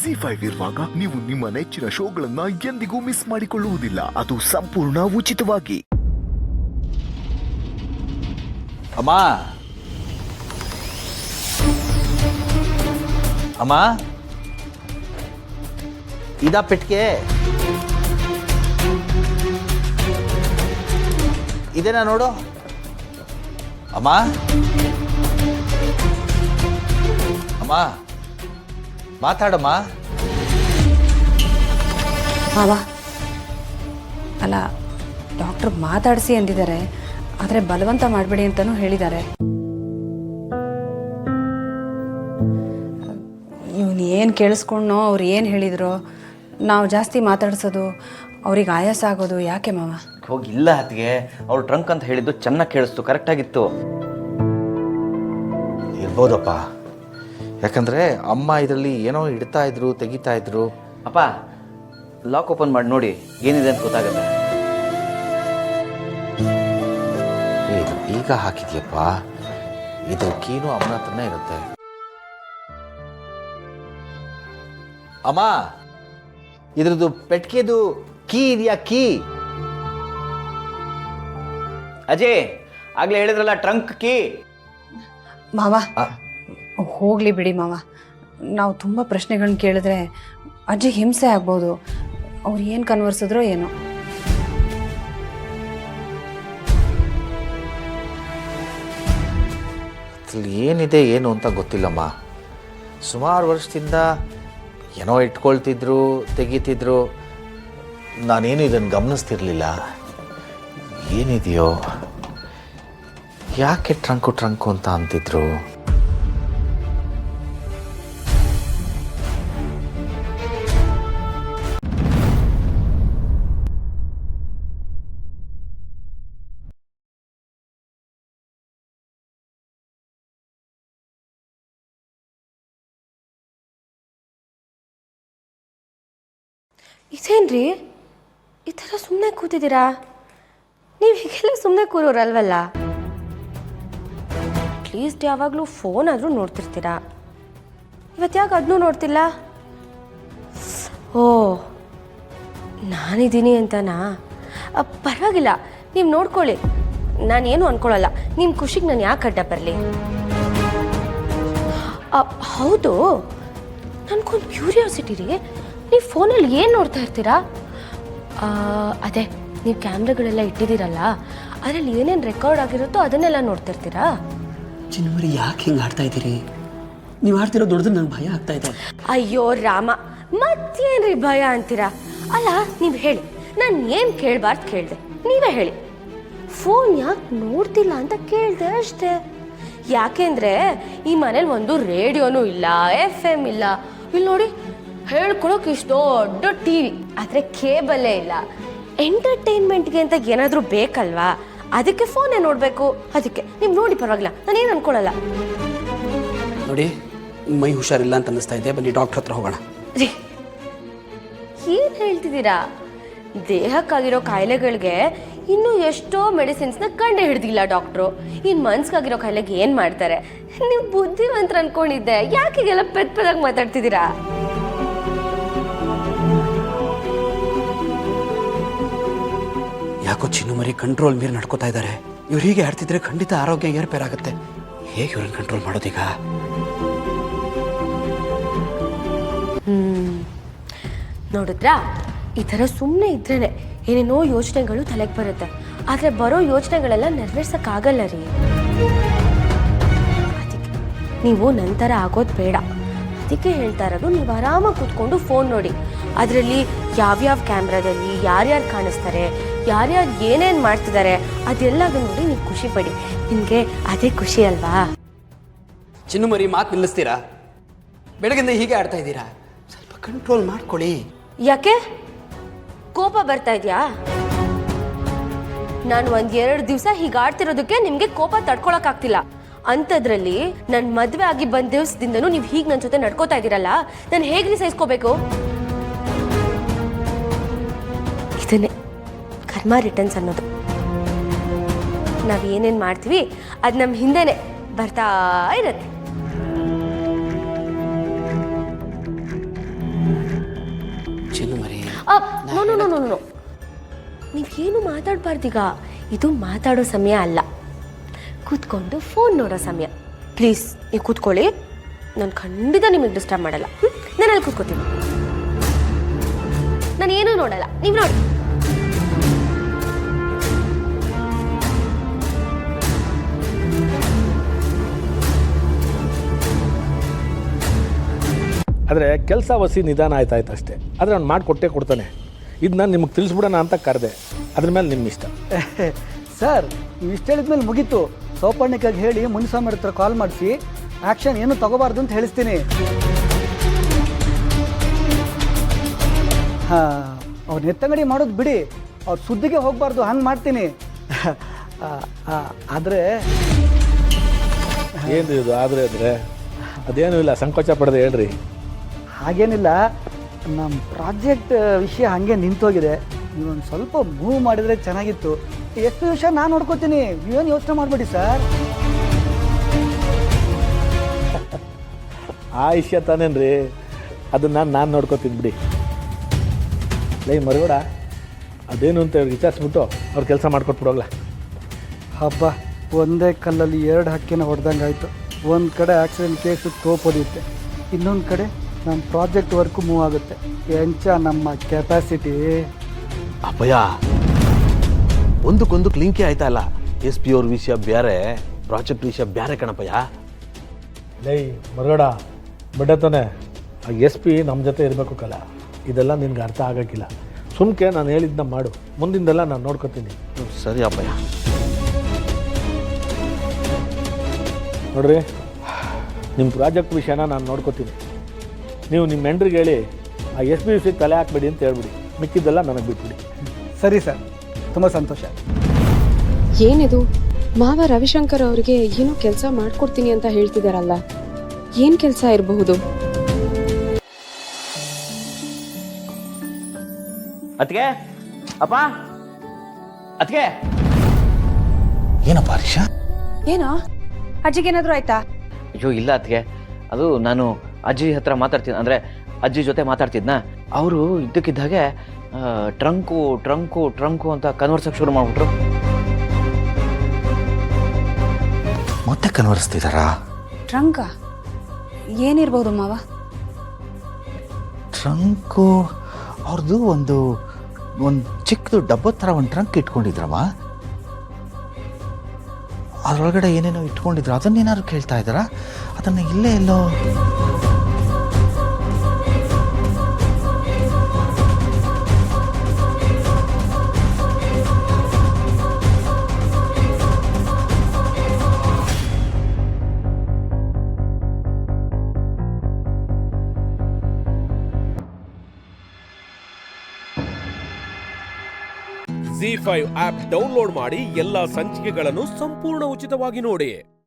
ಜಿ5 ಇರುವಾಗ ನೀವು ನಿಮ್ಮ ನೆಚ್ಚಿನ ಶೋಗಳನ್ನ ಎಂದಿಗೂ ಮಿಸ್ ಮಾಡಿಕೊಳ್ಳುವುದಿಲ್ಲ. ಅದು ಸಂಪೂರ್ಣ ಉಚಿತವಾಗಿ. ಅಮ್ಮ ಅಮ್ಮ ಇದಾ ಪೆಟ್ಟಿಗೆ ಇದೇನಾ ನೋಡು ಅಮ್ಮ. ಅಮ್ಮ ಮಾತಾಡಮ್ಮ. ಮಾವ ಅಲ್ಲ, ಡಾಕ್ಟ್ರ್ ಮಾತಾಡಿಸಿ ಅಂದಿದ್ದಾರೆ, ಆದರೆ ಬಲವಂತ ಮಾಡಬೇಡಿ ಅಂತಲೂ ಹೇಳಿದ್ದಾರೆ. ಇವನು ಏನು ಕೇಳಿಸ್ಕೊಂಡೋ ಅವ್ರು ಏನು ಹೇಳಿದ್ರು, ನಾವು ಜಾಸ್ತಿ ಮಾತಾಡ್ಸೋದು, ಅವ್ರಿಗೆ ಆಯಾಸ ಆಗೋದು ಯಾಕೆ ಮಾವ? ಹೋಗಿಲ್ಲ ಅತ್ತಿಗೆ, ಅವ್ರು ಟ್ರಂಕ್ ಅಂತ ಹೇಳಿದ್ದು ಚೆನ್ನಾಗಿ ಕೇಳಿಸ್ತು, ಕರೆಕ್ಟಾಗಿತ್ತು. ಇರ್ಬೋದಪ್ಪ, ಯಾಕಂದರೆ ಅಮ್ಮ ಇದರಲ್ಲಿ ಏನೋ ಇಡ್ತಾ ಇದ್ರು ತೆಗಿತಾ ಇದ್ರು. ಅಪ್ಪ ಲಾಕ್ ಓಪನ್ ಮಾಡಿ ನೋಡಿ ಏನಿದೆ ಅಂತ ಗೊತ್ತಾಗುತ್ತೆ. ಇದು ಈಗ ಹಾಕಿದ್ಯಪ್ಪ, ಇದು ಕೀನು ಅಮ್ಮನ ಹತ್ರನೇ ಇರುತ್ತೆ. ಅಮ್ಮ ಇದ್ರದ್ದು ಪೆಟ್ಟಿಗೆದು ಕೀ ಇದೆಯಾ? ಕೀ ಅಜಯ್ ಆಗ್ಲೇ ಹೇಳಿದ್ರಲ್ಲ ಟ್ರಂಕ್ ಕೀ. ಮಾವ ಹೋಗಲಿ ಬಿಡಿ ಮಾವ, ನಾವು ತುಂಬ ಪ್ರಶ್ನೆಗಳನ್ನ ಕೇಳಿದ್ರೆ ಅಜ್ಜಿಗೆ ಹಿಂಸೆ ಆಗ್ಬೋದು. ಅವ್ರು ಏನು ಕನ್ವರ್ಸಿದ್ರೋ ಏನೋ. ಏನಿದೆ ಏನು ಅಂತ ಗೊತ್ತಿಲ್ಲಮ್ಮ. ಸುಮಾರು ವರ್ಷದಿಂದ ಏನೋ ಇಟ್ಕೊಳ್ತಿದ್ರು ತೆಗಿತಿದ್ರು, ನಾನೇನು ಇದನ್ನು ಗಮನಿಸ್ತಿರ್ಲಿಲ್ಲ. ಏನಿದೆಯೋ ಯಾಕೆ ಟ್ರಂಕು ಅಂತ ಅಂತಿದ್ರು. ಇದೇನ್ರಿ ಈ ಥರ ಸುಮ್ಮನೆ ಕೂತಿದ್ದೀರಾ? ನೀವು ಹೀಗೆಲ್ಲ ಸುಮ್ಮನೆ ಕೂರೋರಲ್ವಲ್ಲ. ಅಟ್ಲೀಸ್ಟ್ ಯಾವಾಗಲೂ ಫೋನ್ ಆದರೂ ನೋಡ್ತಿರ್ತೀರಾ, ಇವತ್ತು ಯಾಕೆ ಅದನ್ನೂ ನೋಡ್ತಿಲ್ಲ? ಓ ನಾನಿದ್ದೀನಿ ಅಂತನಾ? ಪರವಾಗಿಲ್ಲ, ನೀವು ನೋಡ್ಕೊಳ್ಳಿ, ನಾನೇನು ಅಂದ್ಕೊಳ್ಳಲ್ಲ. ನಿಮ್ಮ ಖುಷಿಗೆ ನಾನು ಯಾಕೆ ಅಡ್ಡ ಬರಲಿ? ಹೌದು, ನನಗೊಂದು ಕ್ಯೂರಿಯಾಸಿಟಿ ರೀ, ನೀವು ಫೋನಲ್ಲಿ ಏನು ನೋಡ್ತಾ ಇರ್ತೀರಾ? ಅದೇ ನೀವು ಕ್ಯಾಮ್ರಾಗಳೆಲ್ಲ ಇಟ್ಟಿದ್ದೀರಲ್ಲ, ಅದರಲ್ಲಿ ಏನೇನು ರೆಕಾರ್ಡ್ ಆಗಿರುತ್ತೋ ಅದನ್ನೆಲ್ಲ ನೋಡ್ತಿರ್ತೀರಾ? ಚಿನ್ನಮರಿ ಯಾಕೆ ಹಿಂಗೆ ಆಡ್ತಾ ಇದ್ದೀರಿ? ನೀವು ಆಡ್ತಿರೋ ದೊಡ್ಡದು ನಂಗೆ ಭಯ ಆಗ್ತಾ ಇದೆ. ಅಯ್ಯೋ ರಾಮ, ಮತ್ತೇನ್ರಿ ಭಯ ಅಂತೀರಾ? ಅಲ್ಲ ನೀವು ಹೇಳಿ, ನಾನು ಏನು ಕೇಳಬಾರ್ದು ಕೇಳಿದೆ, ನೀವೇ ಹೇಳಿ. ಫೋನ್ ಯಾಕೆ ನೋಡ್ತಿಲ್ಲ ಅಂತ ಕೇಳಿದೆ ಅಷ್ಟೇ. ಯಾಕೆಂದರೆ ಈ ಮನೇಲಿ ಒಂದು ರೇಡಿಯೋನೂ ಇಲ್ಲ, FM ಇಲ್ಲ. ಇಲ್ಲಿ ನೋಡಿ, ಹೇಳ್ಕೊಳಕ್ಕೆ ಇಷ್ಟು ದೊಡ್ಡ TV, ಆದರೆ ಕೇಬಲ್ಲೇ ಇಲ್ಲ. ಎಂಟರ್ಟೈನ್ಮೆಂಟ್ಗೆ ಅಂತ ಏನಾದರೂ ಬೇಕಲ್ವಾ, ಅದಕ್ಕೆ ಫೋನೇ ನೋಡಬೇಕು. ಅದಕ್ಕೆ ನೀವು ನೋಡಿ, ಪರವಾಗಿಲ್ಲ, ನಾನೇನು ಅನ್ಕೊಳ್ಳಲ್ಲ. ನೋಡಿ, ಮೈ ಹುಷಾರಿಲ್ಲ ಅಂತ ಅನ್ನಿಸ್ತಾ ಇದೆ, ಬನ್ನಿ ಡಾಕ್ಟರ್ ಹತ್ರ ಹೋಗೋಣ. ರೀ ಏನು ಹೇಳ್ತಿದ್ದೀರಾ? ದೇಹಕ್ಕಾಗಿರೋ ಕಾಯಿಲೆಗಳಿಗೆ ಇನ್ನೂ ಎಷ್ಟೋ ಮೆಡಿಸಿನ್ಸ್ನ ಕಂಡು ಹಿಡ್ದಿಲ್ಲ ಡಾಕ್ಟ್ರು. ಇನ್ನು ಮನ್ಸ್ಗಾಗಿರೋ ಕಾಯಿಲೆಗೆ ಏನು ಮಾಡ್ತಾರೆ? ನೀವು ಬುದ್ಧಿವಂತರ ಅನ್ಕೊಂಡಿದ್ದೆ, ಯಾಕೀಗೆಲ್ಲ ಪೆದ್ದಾಗಿ ಮಾತಾಡ್ತಿದ್ದೀರಾ? ಯಾಕೋ ಚಿನ್ನಮರಿ ಕಂಟ್ರೋಲ್ ಮೀರಿ ನಡ್ಕೋತಾ ಇದ್ದಾರೆ. ಇವ್ರು ಹೀಗೆ ಆಡ್ತಿದ್ರೆ ಖಂಡಿತ ಆರೋಗ್ಯ ಏರ್ಪೇರಾಗುತ್ತೆ. ಹೇಗೆ ಇವ್ರನ್ನ ಕಂಟ್ರೋಲ್ ಮಾಡೋದೀಗ? ನೋಡಿದ್ರಾ, ಈ ಥರ ಸುಮ್ಮನೆ ಇದ್ರೇ ಏನೇನೋ ಯೋಚನೆಗಳು ತಲೆಗೆ ಬರುತ್ತೆ. ಆದರೆ ಬರೋ ಯೋಚನೆಗಳೆಲ್ಲ ನೆರವೇರ್ಸೋಕ್ಕಾಗಲ್ಲ ರೀ. ಅದಕ್ಕೆ ನೀವು ನಂತರ ಆಗೋದು ಬೇಡ. ಅದಕ್ಕೆ ಹೇಳ್ತಾ ಇರೋದು, ನೀವು ಆರಾಮಾಗಿ ಕೂತ್ಕೊಂಡು ಫೋನ್ ನೋಡಿ. ಅದರಲ್ಲಿ ಯಾವ್ಯಾವ ಕ್ಯಾಮ್ರಾದಲ್ಲಿ ಯಾರ್ಯಾರು ಕಾಣಿಸ್ತಾರೆ, ಯಾರ್ಯಾರು ಏನೇನು ಮಾಡ್ತಿದ್ದಾರೆ, ಅದೆಲ್ಲದು ನೋಡಿ ನೀವು ಖುಷಿ ಪಡಿ. ನಿಮಗೆ ಅದೇ ಖುಷಿ ಅಲ್ವಾ? ಚಿನ್ನಮರಿ ಮಾತು ನಿಲ್ಲಿಸ್ತೀರಾ? ಬೆಳಗಿಂದ ಹೀಗೆ ಆಡ್ತಾ ಇದ್ದೀರಾ, ಸ್ವಲ್ಪ ಕಂಟ್ರೋಲ್ ಮಾಡ್ಕೊಳ್ಳಿ. ಯಾಕೆ ಕೋಪ ಬರ್ತಾ ಇದೆಯಾ? ನಾನು 1-2 ದಿವಸ ಹೀಗೆ ಆಡ್ತಿರೋದಕ್ಕೆ ನಿಮಗೆ ಕೋಪ ತಡ್ಕೊಳಕ್ಕಾಗ್ತಿಲ್ಲ. ಅಂಥದ್ರಲ್ಲಿ ನನ್ನ ಮದುವೆ ಆಗಿ ಬಂದ ದಿವಸದಿಂದನೂ ನೀವು ಹೀಗೆ ನನ್ನ ಜೊತೆ ನಡ್ಕೋತಾ ಇದ್ದೀರಲ್ಲ, ನಾನು ಹೇಗ್ರಿ ಸಹಿಸ್ಕೋಬೇಕು? ಇದನ್ನೇ ಕರ್ಮ ರಿಟರ್ನ್ಸ್ ಅನ್ನೋದು. ನಾವು ಏನೇನು ಮಾಡ್ತೀವಿ ಅದು ನಮ್ಮ ಹಿಂದೆನೇ ಬರ್ತಾ ಇರತ್ತೆ. ಚಿನ್ನು ಮರಿ no no no no no ನೀವೇನು ಮಾತಾಡಬಾರ್ದೀಗ. ಇದು ಮಾತಾಡೋ ಸಮಯ ಅಲ್ಲ, ಕೂತ್ಕೊಂಡು ಫೋನ್ ನೋಡೋ ಸಮಯ. ಪ್ಲೀಸ್ ನೀವು ಕೂತ್ಕೊಳ್ಳಿ, ನಾನು ಖಂಡಿತ ನಿಮಗೆ ಡಿಸ್ಟರ್ಬ್ ಮಾಡಲ್ಲ. ನಾನು ಅಲ್ಲಿ ಕೂತ್ಕೋತೀನಿ, ನಾನು ಏನೂ ನೋಡಲ್ಲ, ನೀವು ನೋಡಿ. ಆದರೆ ಕೆಲಸ ವಸಿ ನಿಧಾನ ಆಯ್ತಾಯ್ತು ಅಷ್ಟೇ. ಆದರೆ ಅವ್ನು ಮಾಡಿಕೊಟ್ಟೇ ಕೊಡ್ತಾನೆ. ಇದು ನಾನು ನಿಮಗೆ ತಿಳಿಸ್ಬಿಡೋಣ ಅಂತ ಕರೆದೆ. ಅದ್ರ ಮೇಲೆ ನಿಮ್ಮ ಇಷ್ಟ. ಸರ್ ನೀವು ಇಷ್ಟು ಹೇಳಿದ್ಮೇಲೆ ಮುಗೀತು. ಸೌಪರ್ಣಿಕಾಗಿ ಹೇಳಿ ಮುನಿಸ್ವಾಮಿ ಹತ್ರ ಕಾಲ್ ಮಾಡಿಸಿ ಆ್ಯಕ್ಷನ್ ಏನು ತಗೋಬಾರ್ದು ಅಂತ ಹೇಳಿಸ್ತೀನಿ. ಹಾಂ, ಅವ್ರು ಎತ್ತಂಗಡಿ ಮಾಡೋದು ಬಿಡಿ, ಅವ್ರು ಸುದ್ದಿಗೆ ಹೋಗಬಾರ್ದು, ಹಂಗೆ ಮಾಡ್ತೀನಿ. ಆದರೆ ಏನು ಇದು ಆದರೆ ಅದೇನೂ ಇಲ್ಲ, ಸಂಕೋಚ ಪಡೆದು ಹೇಳ್ರಿ. ಹಾಗೇನಿಲ್ಲ, ನಮ್ಮ ಪ್ರಾಜೆಕ್ಟ್ ವಿಷಯ ಹಾಗೆ ನಿಂತೋಗಿದೆ. ನೀವೊಂದು ಸ್ವಲ್ಪ ಮೂವ್ ಮಾಡಿದರೆ ಚೆನ್ನಾಗಿತ್ತು. ಎಷ್ಟು ವಿಷಯ ನಾನು ನೋಡ್ಕೋತೀನಿ, ನೀವೇನು ಯೋಚನೆ ಮಾಡಬೇಡಿ ಸರ್. ಆ ವಿಷಯ ತಾನೇನ್ರಿ, ಅದನ್ನು ನಾನು ನೋಡ್ಕೋತೀನಿ ಬಿಡಿ. ಲೈ ಮರಬೇಡ, ಅದೇನು ಅಂತ ಅವ್ರಿಗೆ ವಿಚಾರಿಸ್ಬಿಟ್ಟು ಅವ್ರು ಕೆಲಸ ಮಾಡ್ಕೊಟ್ಬಿಡೋಗ್ಲ. ಹಬ್ಬ, ಒಂದೇ ಕಲ್ಲಲ್ಲಿ 2 ಹಕ್ಕಿನ ಹೊಡೆದಂಗೆ ಆಯಿತು. ಒಂದು ಕಡೆ ಆಕ್ಸಿಡೆಂಟ್ ಕೇಸು ತೋಪೊಡೆಯುತ್ತೆ, ಇನ್ನೊಂದು ಕಡೆ ನಮ್ಮ ಪ್ರಾಜೆಕ್ಟ್ ವರ್ಕು ಮೂವ್ ಆಗುತ್ತೆ. ಎಂಚ ನಮ್ಮ ಕೆಪಾಸಿಟಿ. ಅಪ್ಪಯ್ಯ, ಒಂದಕ್ಕೊಂದಕ್ಕೆ ಲಿಂಕೇ ಆಯ್ತಾ ಇಲ್ಲ. ಎಸ್ ಪಿ ಅವ್ರ ವಿಷಯ ಬೇರೆ, ಪ್ರಾಜೆಕ್ಟ್ ವಿಷಯ ಬೇರೆ ಕಣಪ್ಪಯ್ಯ. ಲೈ ಮರಬೇಡ, ಬಿಡತಾನೆ. ಆ ಎಸ್ ಪಿ ನಮ್ಮ ಜೊತೆ ಇರಬೇಕು ಕಲ. ಇದೆಲ್ಲ ನಿನ್ಗೆ ಅರ್ಥ ಆಗೋಕ್ಕಿಲ್ಲ. ಸುಮ್ಕೆ ನಾನು ಹೇಳಿದ್ದನ್ನ ಮಾಡು, ಮುಂದಿಂದೆಲ್ಲ ನಾನು ನೋಡ್ಕೊತೀನಿ. ಸರಿ ಅಪ್ಪಯ್ಯ. ನೋಡ್ರಿ, ನಿಮ್ಮ ಪ್ರಾಜೆಕ್ಟ್ ವಿಷಯನ ನಾನು ನೋಡ್ಕೊತೀನಿ. ನೀವು ನಿಮ್ಮ ಹೆಂಡ್ರಿಗೆ ಹೇಳಿ ಆ ಎಸ್ ಪಿ ವಿಷಯಕ್ಕೆ ತಲೆ ಹಾಕ್ಬೇಡಿ ಅಂತ ಹೇಳ್ಬಿಡಿ. ಮಿಕ್ಕಿದ್ದೆಲ್ಲ ನನಗೆ ಬಿಟ್ಬಿಡಿ. ಸರಿ ಸರ್, ತುಂಬ ಸಂತೋಷ. ಏನಿದು, ಮಾವ ರವಿಶಂಕರ್ ಅವರಿಗೆ ಏನೋ ಕೆಲಸ ಮಾಡ್ಕೊಡ್ತೀನಿ ಅಂತ ಹೇಳ್ತಿದಾರಲ್ಲ, ಏನು ಕೆಲಸ ಇರಬಹುದು? ಅತ್ಗೆ, ಅಪ್ಪ, ಅತ್ಗೆ. ಏನಪ್ಪ ಹರೀಶ? ಏನೋ ಅಜ್ಜಿಗೇನಾದರೂ ಆಯ್ತಾ? ಅಯ್ಯೋ ಇಲ್ಲ ಅತ್ಗೆ, ಅದು ನಾನು ಅಜ್ಜಿ ಹತ್ರ ಮಾತಾಡ್ತೀನಿ, ಅಂದರೆ ಅಜ್ಜಿ ಜೊತೆ ಮಾತಾಡ್ತಿದ್ನ. ಅವರು ಇದ್ದಕ್ಕಿದ್ದಾಗೆ ಟ್ರಂಕು ಟ್ರಂಕು ಟ್ರಂಕು ಅಂತ ಕನ್ವರ್ಸಕ್ಕೆ ಶುರು ಮಾಡಿಬಿಟ್ರು. ಮತ್ತೆ ಕನ್ವರ್ಸ್ತಿದ್ದಾರಾ? ಟ್ರಂಕ ಏನಿರ್ಬೋದು ಮಾವ? ಟ್ರಂಕು ಅವ್ರದ್ದು ಒಂದು ಚಿಕ್ಕದು ಡಬ್ಬದ ಥರ ಒಂದು ಟ್ರಂಕ್ ಇಟ್ಕೊಂಡಿದ್ರಮ್ಮ. ಅದರೊಳಗಡೆ ಏನೇನೋ ಇಟ್ಕೊಂಡಿದ್ರು, ಅದನ್ನೇನಾದ್ರು ಕೇಳ್ತಾ ಇದ್ದಾರಾ? ಅದನ್ನು ಇಲ್ಲೇ ಎಲ್ಲೋ ZEE5 ಆಪ್ ಡೌನ್ಲೋಡ್ ಮಾಡಿ ಎಲ್ಲಾ ಸಂಚಿಕೆಗಳನ್ನು ಸಂಪೂರ್ಣ ಉಚಿತವಾಗಿ ನೋಡಿ.